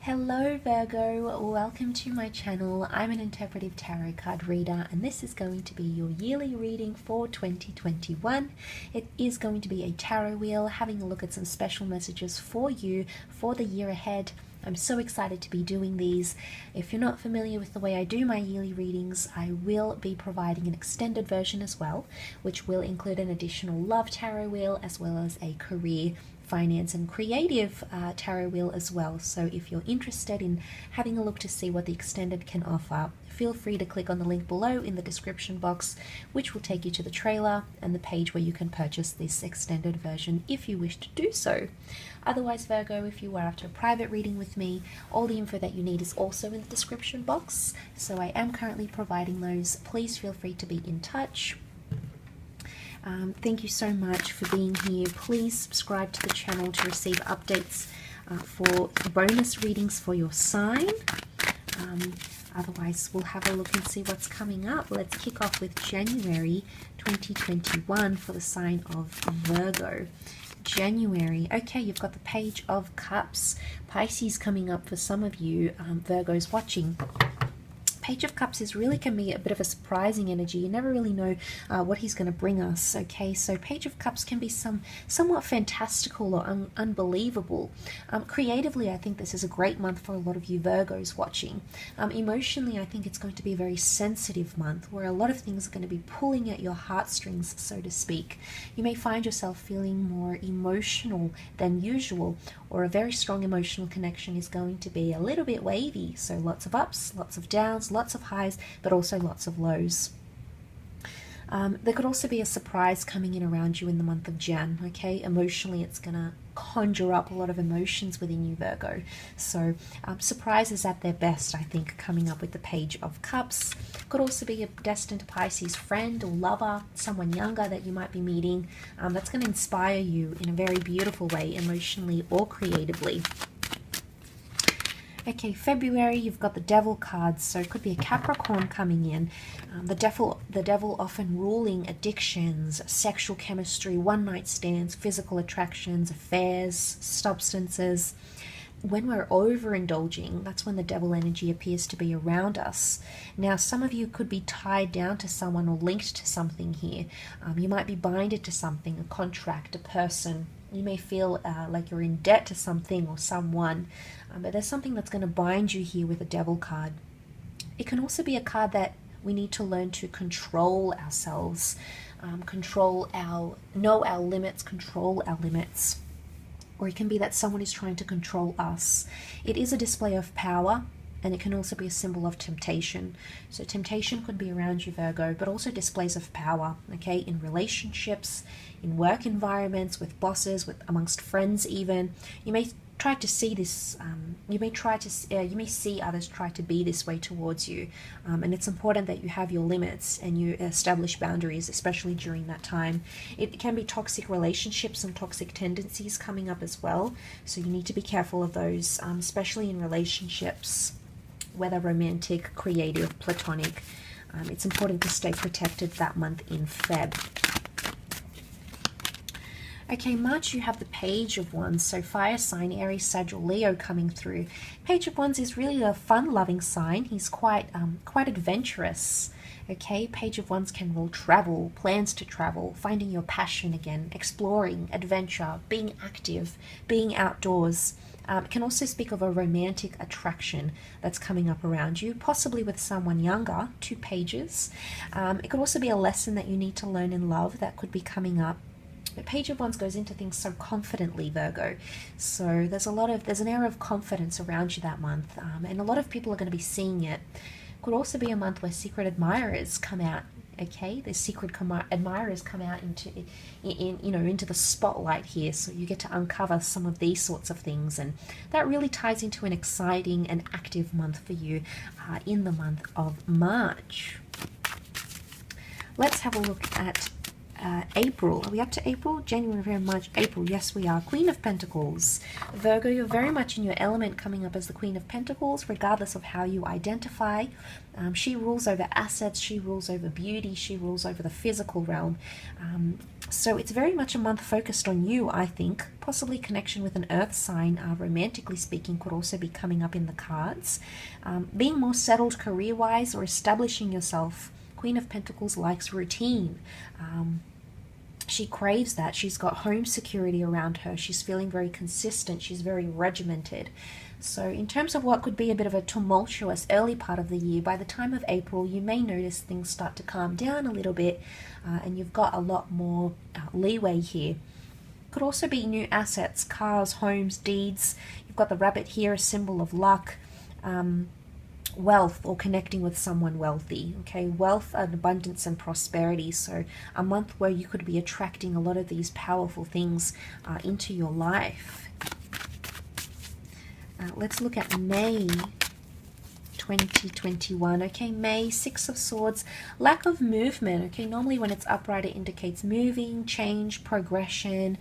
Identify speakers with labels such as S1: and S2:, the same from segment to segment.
S1: Hello Virgo, welcome to my channel. I'm an interpretive tarot card reader and this is going to be your yearly reading for 2021. It is going to be a tarot wheel, having a look at some special messages for you for the year ahead. I'm so excited to be doing these. If you're not familiar with the way I do my yearly readings, I will be providing an extended version as well, which will include an additional love tarot wheel as well as a career, finance and creative tarot wheel as well. So if you're interested in having a look to see what the extended can offer, feel free to click on the link below in the description box, which will take you to the trailer and the page where you can purchase this extended version if you wish to do so. Otherwise, Virgo, if you are after a private reading with me, all the info that you need is also in the description box. So I am currently providing those. Please feel free to be in touch. Thank you so much for being here. Please subscribe to the channel to receive updates for bonus readings for your sign. Otherwise, we'll have a look and see what's coming up. Let's kick off with January 2021 for the sign of Virgo. January. Okay, you've got the Page of Cups. Pisces coming up for some of you Virgos watching. Page of Cups can be a bit of a surprising energy. You never really know what he's going to bring us. Okay, so Page of Cups can be somewhat fantastical or unbelievable. Creatively, I think this is a great month for a lot of you Virgos watching. Emotionally, I think it's going to be a very sensitive month where a lot of things are going to be pulling at your heartstrings, so to speak. You may find yourself feeling more emotional than usual, or a very strong emotional connection is going to be a little bit wavy. So lots of ups, lots of downs, lots of highs, but also lots of lows. There could also be a surprise coming in around you in the month of Jan, okay? Emotionally, it's going to conjure up a lot of emotions within you, Virgo. So surprises at their best, I think, coming up with the Page of Cups. Could also be a destined Pisces friend or lover, someone younger that you might be meeting. That's going to inspire you in a very beautiful way, emotionally or creatively. Okay, February, you've got the Devil cards, so it could be a Capricorn coming in. The devil often ruling addictions, sexual chemistry, one-night stands, physical attractions, affairs, substances. When we're overindulging, that's when the devil energy appears to be around us. Now, some of you could be tied down to someone or linked to something here. You might be binded to something, a contract, a person. You may feel like you're in debt to something or someone, but there's something that's going to bind you here with a Devil card. It can also be a card that we need to learn to control ourselves, know our limits, control our limits. Or it can be that someone is trying to control us. It is a display of power, and it can also be a symbol of temptation. So temptation could be around you, Virgo, but also displays of power, okay, in relationships, in work environments, with bosses, amongst friends even. You may try to see this, you may see others try to be this way towards you, and it's important that you have your limits and you establish boundaries, especially during that time. It can be toxic relationships and toxic tendencies coming up as well, so you need to be careful of those, especially in relationships, whether romantic, creative, platonic. It's important to stay protected that month in Feb. Okay, March, you have the Page of Wands, so fire sign, Aries, Sag, Leo coming through. Page of Wands is really a fun-loving sign. He's quite adventurous. Okay, Page of Wands can rule travel, plans to travel, finding your passion again, exploring, adventure, being active, being outdoors. It can also speak of a romantic attraction that's coming up around you, possibly with someone younger, 2 pages. It could also be a lesson that you need to learn in love that could be coming up. But Page of Wands goes into things so confidently, Virgo. So there's an air of confidence around you that month, and a lot of people are going to be seeing it. Could also be a month where secret admirers come out. Okay, the secret admirers come out into the spotlight here, so you get to uncover some of these sorts of things, and that really ties into an exciting and active month for you in the month of March. Let's have a look at April. Are we up to April? January, February, March, April. Yes, we are. Queen of Pentacles. Virgo, you're very much in your element, coming up as the Queen of Pentacles, regardless of how you identify. She rules over assets, she rules over beauty, she rules over the physical realm. So it's very much a month focused on you, I think. Possibly connection with an earth sign, romantically speaking, could also be coming up in the cards. Being more settled career-wise or establishing yourself. Queen of Pentacles likes routine. She craves that. She's got home security around her. She's feeling very consistent. She's very regimented. So in terms of what could be a bit of a tumultuous early part of the year, by the time of April, you may notice things start to calm down a little bit, and you've got a lot more leeway here. Could also be new assets, cars, homes, deeds. You've got the rabbit here, a symbol of luck. Wealth, or connecting with someone wealthy. Okay, wealth and abundance and prosperity. So a month where you could be attracting a lot of these powerful things into your life. Let's look at May 2021. Okay, May, Six of Swords, lack of movement. Okay, normally when it's upright it indicates moving, change, progression,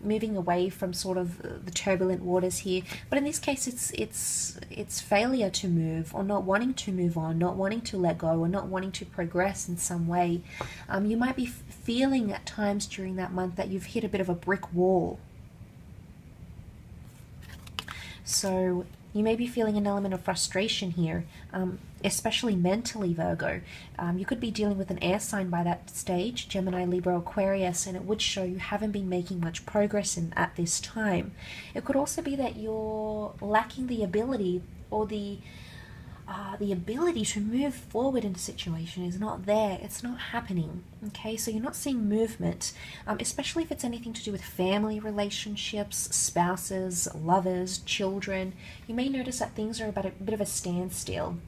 S1: moving away from sort of the turbulent waters here. But in this case it's failure to move, or not wanting to move on, not wanting to let go, or not wanting to progress in some way. You might be feeling at times during that month that you've hit a bit of a brick wall. So you may be feeling an element of frustration here, especially mentally, Virgo. You could be dealing with an air sign by that stage, Gemini, Libra, Aquarius, and it would show you haven't been making much progress at this time. It could also be that you're lacking the ability, or the ability to move forward in a situation is not there. It's not happening. Okay, so you're not seeing movement, especially if it's anything to do with family relationships, spouses, lovers, children. You may notice that things are about a bit of a standstill,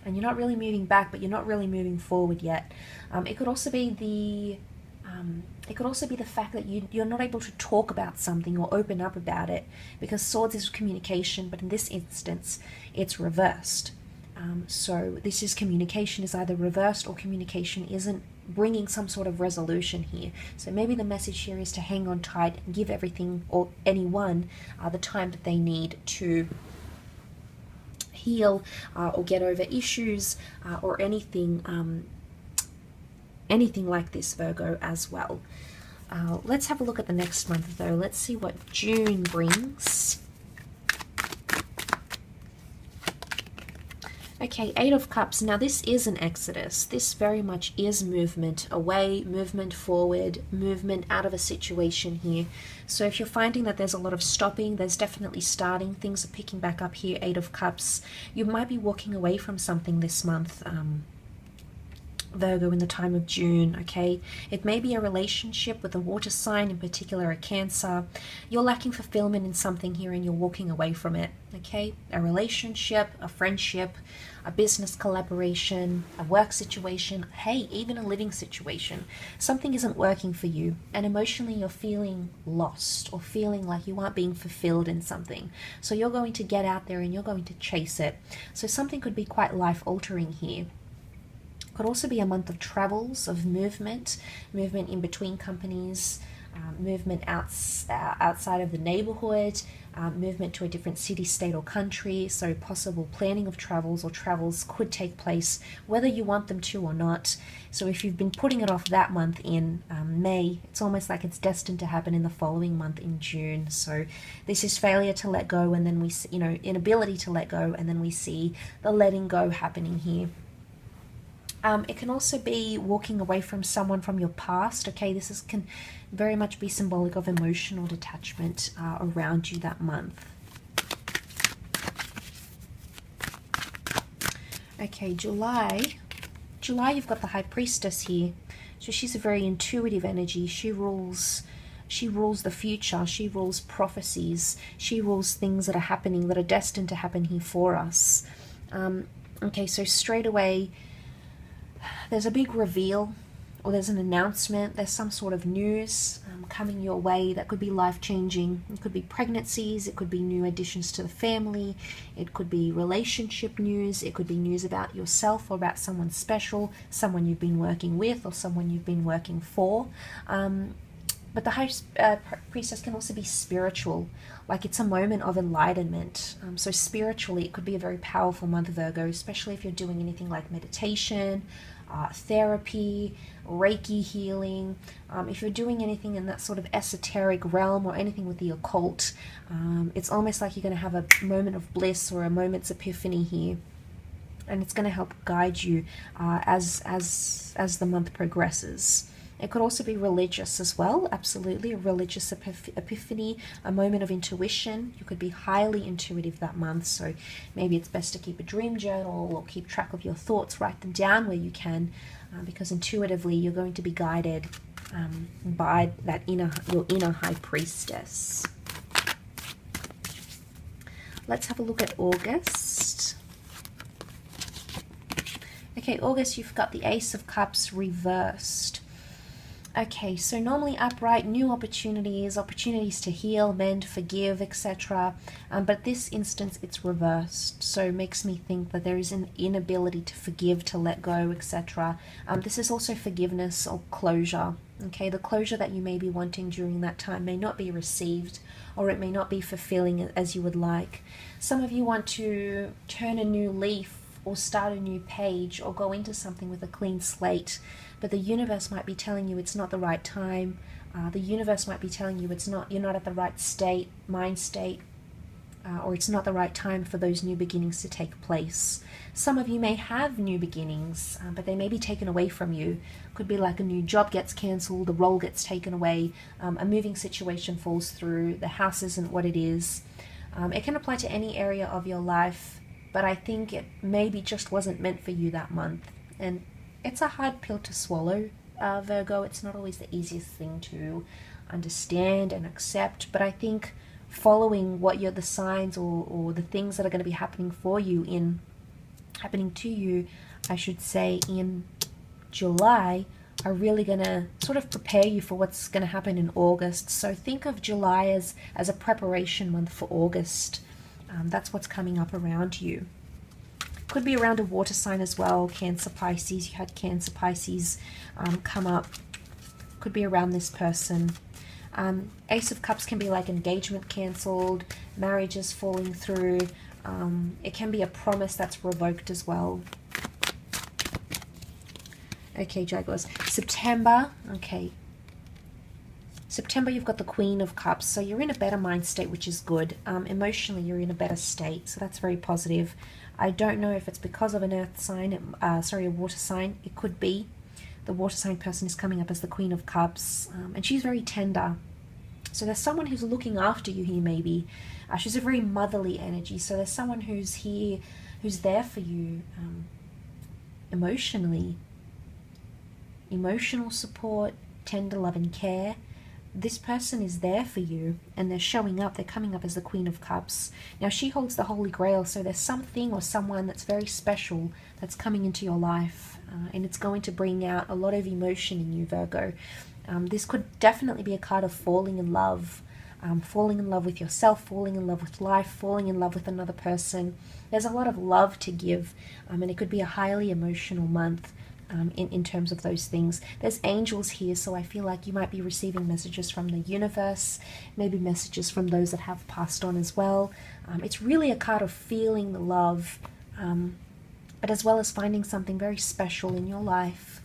S1: and you're not really moving back, but you're not really moving forward yet. It could also be the fact that you're not able to talk about something or open up about it, because swords is communication, but in this instance it's reversed. So this is communication is either reversed, or communication isn't bringing some sort of resolution here. So maybe the message here is to hang on tight and give everything or anyone the time that they need to heal or get over issues or anything like this, Virgo, as well. Let's have a look at the next month, though. Let's see what June brings. Okay, Eight of Cups. Now this is an exodus. This very much is movement away, movement forward, movement out of a situation here. So if you're finding that there's a lot of stopping, there's definitely starting. Things are picking back up here, Eight of Cups. You might be walking away from something this month, Virgo, in the time of June. Okay, it may be a relationship with a water sign, in particular a Cancer. You're lacking fulfillment in something here and you're walking away from it. Okay, a relationship, a friendship, a business collaboration, a work situation, hey, even a living situation. Something isn't working for you, and emotionally you're feeling lost, or feeling like you aren't being fulfilled in something. So you're going to get out there and you're going to chase it. So something could be quite life-altering here. Could also be a month of travels, of movement in between companies, movement outside of the neighborhood, movement to a different city, state, or country. So possible planning of travels, or travels could take place whether you want them to or not. So if you've been putting it off that month in May, it's almost like it's destined to happen in the following month in June. So this is failure to let go, and then we see, inability to let go, and then we see the letting go happening here. It can also be walking away from someone from your past. Okay, this can very much be symbolic of emotional detachment around you that month. Okay, July, you've got the High Priestess here. So she's a very intuitive energy. She rules the future. She rules prophecies. She rules things that are happening, that are destined to happen here for us. Okay, so straight away, there's a big reveal, or there's an announcement, there's some sort of news. coming your way that could be life-changing. It could be pregnancies, it could be new additions to the family, it could be relationship news, it could be news about yourself or about someone special, someone you've been working with or someone you've been working for. But the High Priestess can also be spiritual, like it's a moment of enlightenment. So spiritually, it could be a very powerful month, Virgo, especially if you're doing anything like meditation, therapy, Reiki healing. If you're doing anything in that sort of esoteric realm or anything with the occult, it's almost like you're going to have a moment of bliss or a moment's epiphany here. And it's going to help guide you as the month progresses. It could also be religious as well, absolutely, a religious epiphany, a moment of intuition. You could be highly intuitive that month, so maybe it's best to keep a dream journal or keep track of your thoughts, write them down where you can, because intuitively you're going to be guided by that your inner High Priestess. Let's have a look at August. Okay, August, you've got the Ace of Cups reversed. Okay, so normally upright, new opportunities to heal, mend, forgive, etc. But this instance, it's reversed. So it makes me think that there is an inability to forgive, to let go, etc. This is also forgiveness or closure. Okay, the closure that you may be wanting during that time may not be received, or it may not be fulfilling as you would like. Some of you want to turn a new leaf or start a new page or go into something with a clean slate. But the universe might be telling you it's not the right time. The universe might be telling you you're not at the right state, mind state, or it's not the right time for those new beginnings to take place. Some of you may have new beginnings, but they may be taken away from you. Could be like a new job gets cancelled, the role gets taken away, a moving situation falls through, the house isn't what it is. It can apply to any area of your life, but I think it maybe just wasn't meant for you that month. And it's a hard pill to swallow, Virgo. It's not always the easiest thing to understand and accept, but I think following what the signs or the things that are going to be happening to you, I should say, in July, are really going to sort of prepare you for what's going to happen in August. So think of July as a preparation month for August. That's what's coming up around you. Could be around a water sign as well, Cancer, Pisces. You had Cancer, Pisces come up. Could be around this person. Ace of Cups can be like engagement cancelled, marriages falling through. It can be a promise that's revoked as well. Okay, Jaguars. September. Okay. September, you've got the Queen of Cups. So you're in a better mind state, which is good. Emotionally, you're in a better state. So that's very positive. I don't know if it's because of an earth sign, a water sign. It could be. The water sign person is coming up as the Queen of Cups, and she's very tender. So there's someone who's looking after you here, maybe. She's a very motherly energy. So there's someone who's here, who's there for you emotionally. Emotional support, tender love and care. This person is there for you, and they're showing up. They're coming up as the Queen of Cups. Now, she holds the Holy Grail, so there's something or someone that's very special that's coming into your life, and it's going to bring out a lot of emotion in you, Virgo. This could definitely be a card of falling in love with yourself, falling in love with life, falling in love with another person. There's a lot of love to give, and it could be a highly emotional month. In terms of those things. There's angels here, so I feel like you might be receiving messages from the universe, maybe messages from those that have passed on as well. It's really a card of feeling the love, but as well as finding something very special in your life.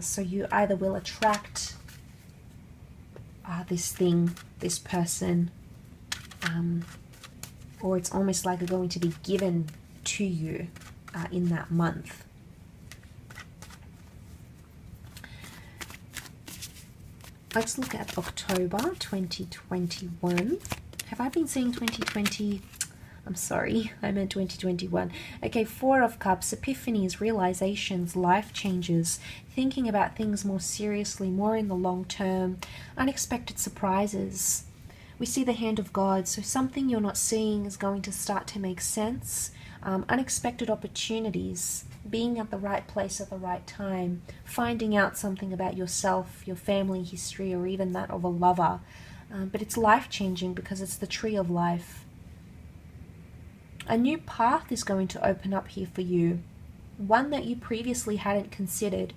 S1: So you either will attract this person, or it's almost like it's going to be given to you in that month. Let's look at October 2021. Have I been saying 2020? I'm sorry, I meant 2021. Okay, Four of Cups, epiphanies, realizations, life changes, thinking about things more seriously, more in the long term, unexpected surprises. We see the hand of God, so something you're not seeing is going to start to make sense. unexpected opportunities, being at the right place at the right time, finding out something about yourself, your family history, or even that of a lover. But it's life-changing because it's the tree of life. A new path is going to open up here for you, one that you previously hadn't considered.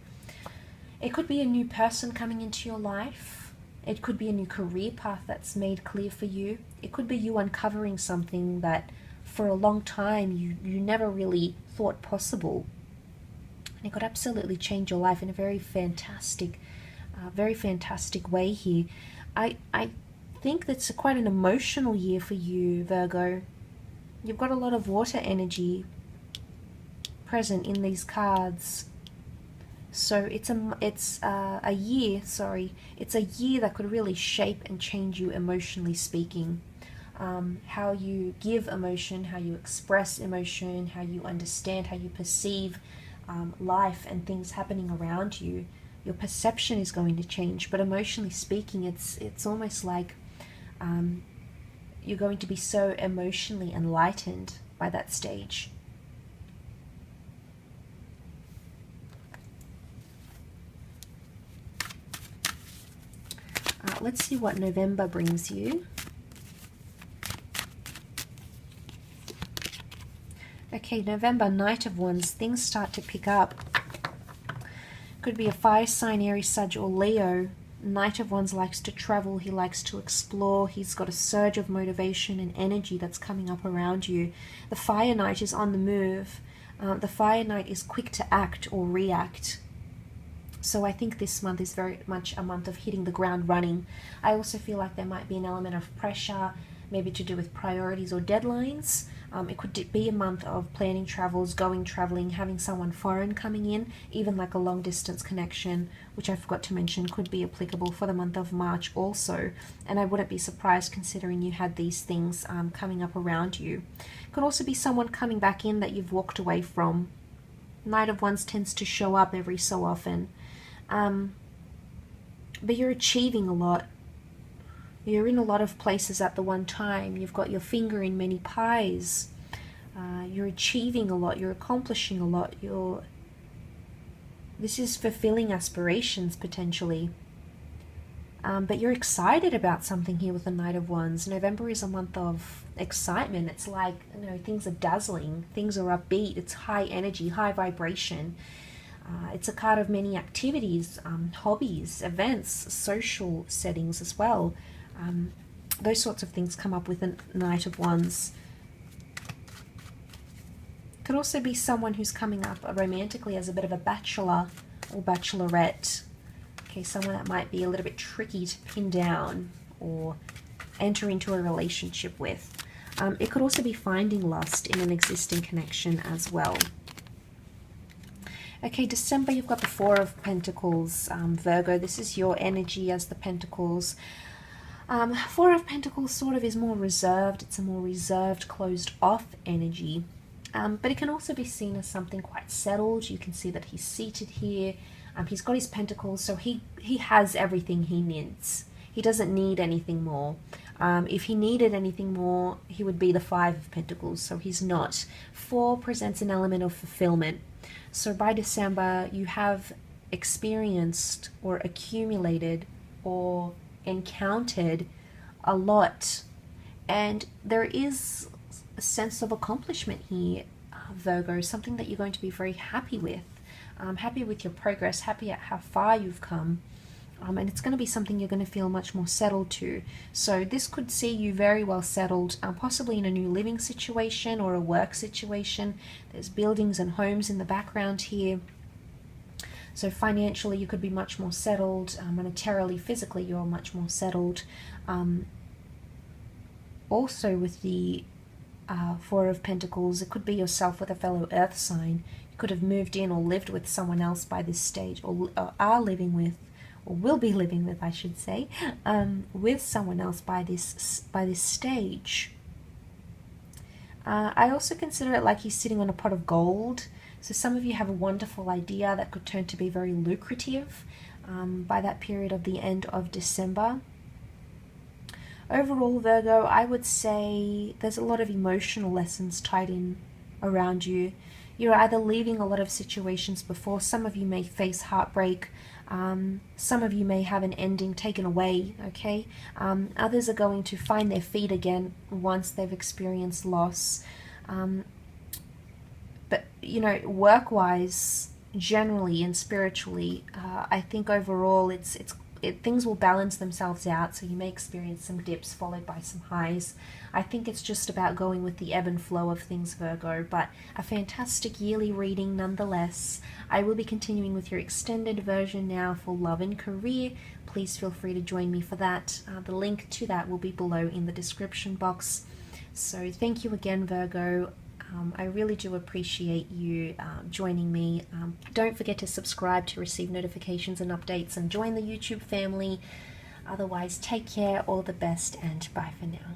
S1: It could be a new person coming into your life. It could be a new career path that's made clear for you. It could be you uncovering something that for a long time you never really thought possible. And it could absolutely change your life in a very fantastic way here. I think that's quite an emotional year for you, Virgo. You've got a lot of water energy present in these cards. So it's a year that could really shape and change you emotionally speaking. How you give emotion, how you express emotion, how you understand, how you perceive life and things happening around you. Your perception is going to change, but emotionally speaking, it's almost like you're going to be so emotionally enlightened by that stage. Let's see what November brings you. Okay, November, Knight of Wands. Things start to pick up. Could be a fire sign, Aries, Sag, or Leo. Knight of Wands likes to travel. He likes to explore. He's got a surge of motivation and energy that's coming up around you. The Fire Knight is on the move. The Fire Knight is quick to act or react. So I think this month is very much a month of hitting the ground running. I also feel like there might be an element of pressure, maybe to do with priorities or deadlines. It could be a month of planning travels, going traveling, having someone foreign coming in, even like a long distance connection, which I forgot to mention could be applicable for the month of March also. And I wouldn't be surprised considering you had these things coming up around you. Could also be someone coming back in that you've walked away from. Knight of Wands tends to show up every so often. But you're achieving a lot. You're in a lot of places at the one time. You've got your finger in many pies. You're achieving a lot. You're accomplishing a lot. This is fulfilling aspirations potentially. But you're excited about something here with the Knight of Wands. November is a month of excitement. It's like, things are dazzling. Things are upbeat. It's high energy, high vibration. It's a card of many activities, hobbies, events, social settings as well. Those sorts of things come up with the Knight of Wands. Could also be someone who's coming up romantically as a bit of a bachelor or bachelorette. Okay, someone that might be a little bit tricky to pin down or enter into a relationship with. It could also be finding lust in an existing connection as well. Okay, December, you've got the Four of Pentacles, Virgo. This is your energy as the Pentacles. Four of Pentacles sort of is more reserved. It's a more reserved, closed off energy. But it can also be seen as something quite settled. You can see that he's seated here. He's got his pentacles, so he has everything he needs. He doesn't need anything more. If he needed anything more, he would be the Five of Pentacles, so he's not. Four presents an element of fulfillment. So by December, you have experienced or accumulated or encountered a lot. And there is a sense of accomplishment here, Virgo, something that you're going to be very happy with. Happy with your progress, happy at how far you've come. And it's going to be something you're going to feel much more settled to. So this could see you very well settled, possibly in a new living situation or a work situation. There's buildings and homes in the background here. So financially, you could be much more settled. Monetarily, physically, you're much more settled. Also with the Four of Pentacles, it could be yourself with a fellow earth sign. You could have moved in or lived with someone else by this stage, or are living with, or will be living with, I should say, with someone else by this stage. I also consider it like he's sitting on a pot of gold. So some of you have a wonderful idea that could turn to be very lucrative by that period of the end of December. Overall, Virgo, I would say there's a lot of emotional lessons tied in around you. You're either leaving a lot of situations before. Some of you may face heartbreak. Some of you may have an ending taken away, okay? Others are going to find their feet again once they've experienced loss. But, you know, work-wise, generally and spiritually, I think overall things will balance themselves out, so you may experience some dips followed by some highs. I think it's just about going with the ebb and flow of things, Virgo, but a fantastic yearly reading nonetheless. I will be continuing with your extended version now for love and career. Please feel free to join me for that. The link to that will be below in the description box. So thank you again, Virgo. I really do appreciate you joining me. Don't forget to subscribe to receive notifications and updates, and join the YouTube family. Otherwise, take care, all the best, and bye for now.